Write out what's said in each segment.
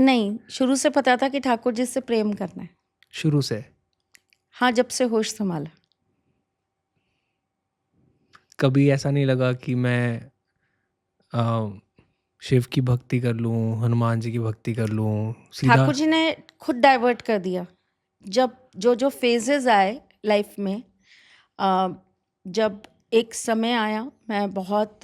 नहीं, शुरू से पता था कि ठाकुर जी से प्रेम करना है। शुरू से? हाँ, जब से होश संभाला। कभी ऐसा नहीं लगा कि मैं अ, शिव की भक्ति कर लूं, हनुमान जी की भक्ति कर लूं? सीधा ठाकुर जी ने खुद डाइवर्ट कर दिया। जब जो फेजेस आए लाइफ में, अ, जब एक समय आया, मैं बहुत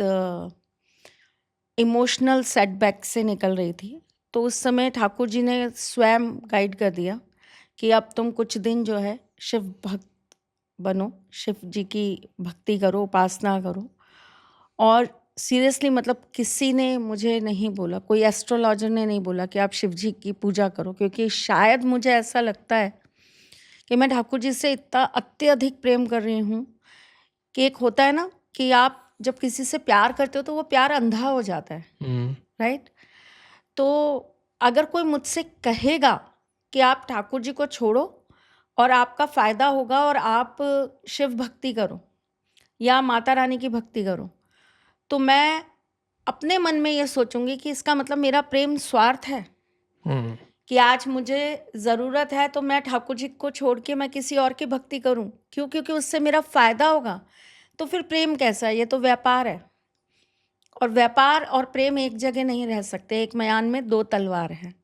इमोशनल सेटबैक से निकल रही थी, तो उस समय ठाकुर जी ने स्वयं गाइड कर दिया कि अब तुम कुछ दिन जो है शिव भक्त बनो, शिव जी की भक्ति करो, उपासना करो। और सीरियसली, मतलब किसी ने मुझे नहीं बोला, कोई एस्ट्रोलॉजर ने नहीं बोला कि आप शिव जी की पूजा करो, क्योंकि शायद मुझे ऐसा लगता है कि मैं ठाकुर जी से इतना अत्यधिक प्रेम कर रही हूँ कि एक होता है ना कि आप जब किसी से प्यार करते हो तो वो प्यार अंधा हो जाता है, राइट? तो अगर कोई मुझसे कहेगा कि आप ठाकुर जी को छोड़ो और आपका फ़ायदा होगा और आप शिव भक्ति करो या माता रानी की भक्ति करो, तो मैं अपने मन में ये सोचूंगी कि इसका मतलब मेरा प्रेम स्वार्थ है, कि आज मुझे ज़रूरत है तो मैं ठाकुर जी को छोड़ के मैं किसी और की भक्ति करूं। क्यों? क्योंकि उससे मेरा फ़ायदा होगा। तो फिर प्रेम कैसा है? ये तो व्यापार है, और व्यापार और प्रेम एक जगह नहीं रह सकते, एक म्यान में दो तलवार हैं।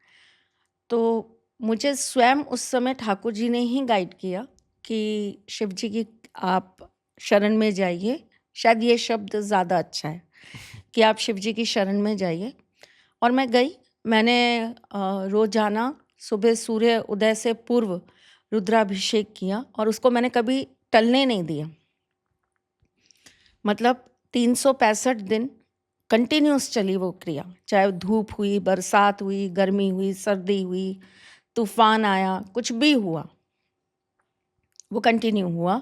तो मुझे स्वयं उस समय ठाकुर जी ने ही गाइड किया कि शिव जी की आप शरण में जाइए। शायद ये शब्द ज़्यादा अच्छा है कि आप शिव जी की शरण में जाइए। और मैं गई। मैंने रोज़ाना सुबह सूर्य उदय से पूर्व रुद्राभिषेक किया और उसको मैंने कभी टलने नहीं दिया। मतलब 365 दिन कंटिन्यूस चली वो क्रिया, चाहे धूप हुई, बरसात हुई, गर्मी हुई, सर्दी हुई, तूफान आया, कुछ भी हुआ, वो कंटिन्यू हुआ।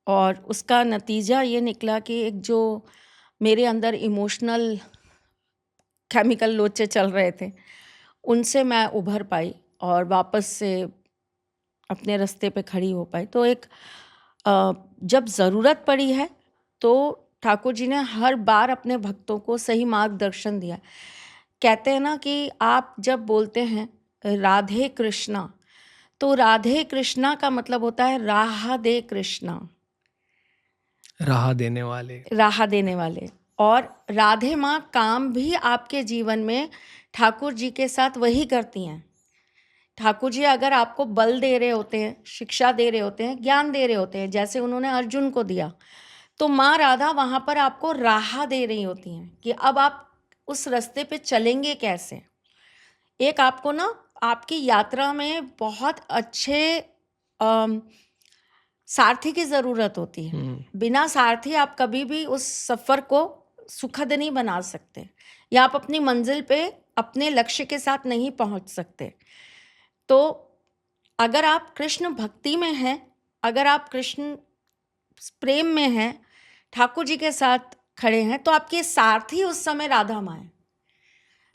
और उसका नतीजा ये निकला कि एक जो मेरे अंदर इमोशनल केमिकल लोचे चल रहे थे, उनसे मैं उभर पाई और वापस से अपने रास्ते पे खड़ी हो पाई। तो एक जब ज़रूरत पड़ी है तो ठाकुर जी ने हर बार अपने भक्तों को सही मार्गदर्शन दिया। कहते हैं ना कि आप जब बोलते हैं राधे कृष्णा, तो राधे कृष्णा का मतलब होता है राह दे कृष्णा, राह देने वाले। राह देने वाले। और राधे माँ काम भी आपके जीवन में ठाकुर जी के साथ वही करती हैं। ठाकुर जी अगर आपको बल दे रहे होते हैं, शिक्षा दे रहे होते हैं, ज्ञान दे रहे होते हैं, जैसे उन्होंने अर्जुन को दिया, तो माँ राधा वहाँ पर आपको राह दे रही होती हैं कि अब आप उस रास्ते पे चलेंगे कैसे। एक आपको ना आपकी यात्रा में बहुत अच्छे सारथी की ज़रूरत होती है। बिना सारथी आप कभी भी उस सफ़र को सुखद नहीं बना सकते, या आप अपनी मंजिल पे अपने लक्ष्य के साथ नहीं पहुंच सकते। तो अगर आप कृष्ण भक्ति में हैं, अगर आप कृष्ण प्रेम में हैं, ठाकुर जी के साथ खड़े हैं, तो आपके सारथी उस समय राधा माँ है।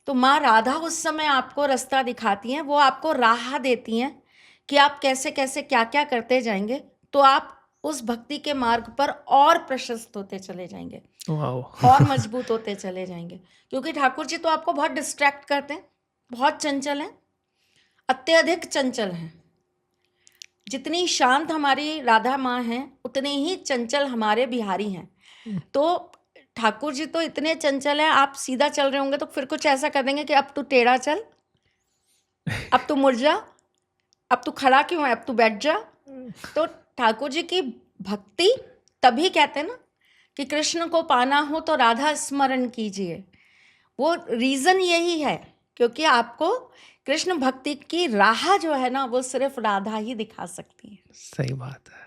तो माँ राधा उस समय आपको रास्ता दिखाती हैं, वो आपको राह देती हैं कि आप कैसे कैसे क्या क्या करते जाएंगे, तो आप उस भक्ति के मार्ग पर और प्रशस्त होते चले जाएंगे, और मजबूत होते चले जाएंगे। क्योंकि ठाकुर जी तो आपको बहुत डिस्ट्रैक्ट करते हैं, बहुत चंचल हैं, अत्यधिक चंचल हैं। जितनी शांत हमारी राधा माँ हैं, उतने ही चंचल हमारे बिहारी हैं। तो ठाकुर जी तो इतने चंचल हैं, आप सीधा चल रहे होंगे तो फिर कुछ ऐसा कर देंगे कि अब तू टेढ़ा चल, अब तू मुड़ जा, अब तू खड़ा क्यों है, अब तू बैठ जा। तो ठाकुर जी की भक्ति, तभी कहते हैं ना कि कृष्ण को पाना हो तो राधा स्मरण कीजिए। वो रीज़न यही है क्योंकि आपको कृष्ण भक्ति की राह जो है ना, वो सिर्फ राधा ही दिखा सकती है। सही बात है।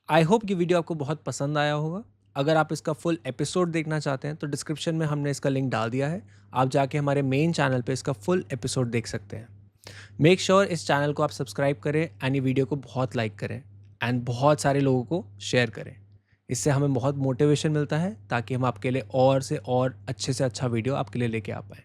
आई होप कि वीडियो आपको बहुत पसंद आया होगा। अगर आप इसका फुल एपिसोड देखना चाहते हैं तो डिस्क्रिप्शन में हमने इसका लिंक डाल दिया है, आप जाके हमारे मेन चैनल पे इसका फुल एपिसोड देख सकते हैं। मेक श्योर इस चैनल को आप सब्सक्राइब करें एंड ये वीडियो को बहुत लाइक करें एंड बहुत सारे लोगों को शेयर करें। इससे हमें बहुत मोटिवेशन मिलता है ताकि हम आपके लिए और से और अच्छे से अच्छा वीडियो आपके लिए लेके आ पाएँ।